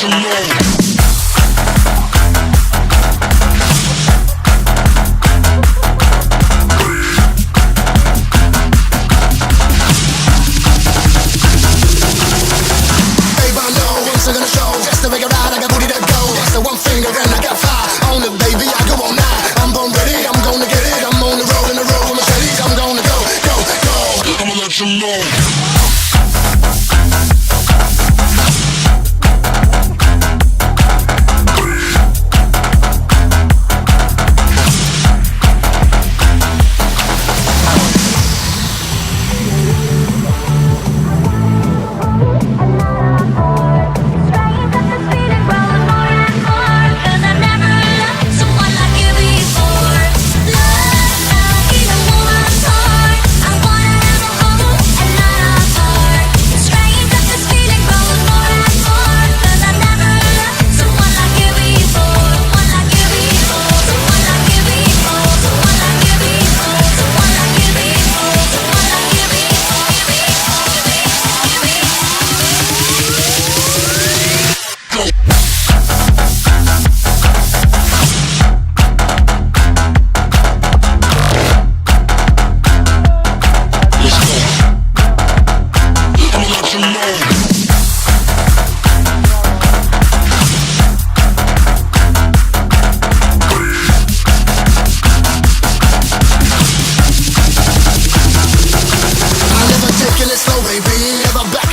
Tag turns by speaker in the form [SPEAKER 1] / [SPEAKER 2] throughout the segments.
[SPEAKER 1] you know.
[SPEAKER 2] Just to make it right, I got booty to go. Just the one finger and I got five. On it, baby, I go all night. I'm born ready, I'm gonna get it. I'm on the road, in the road with Mercedes. I'm gonna go, go, go.
[SPEAKER 1] I'ma let you know.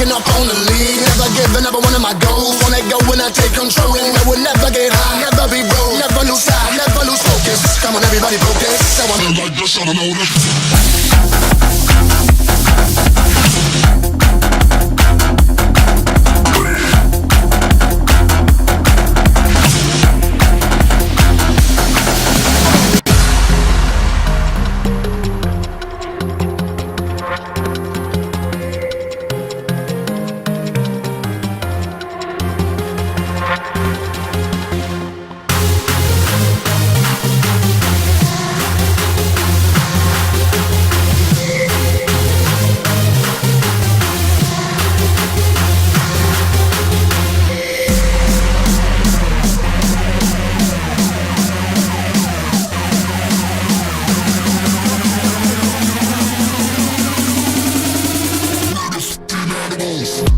[SPEAKER 2] Up on the lead, never giving up on one of my goals. Wanna go when I take control, and I will never get high, never be broke, never lose sight, never lose focus. Come on, everybody, focus. I wanna
[SPEAKER 1] Like this, I don't know this. Animals.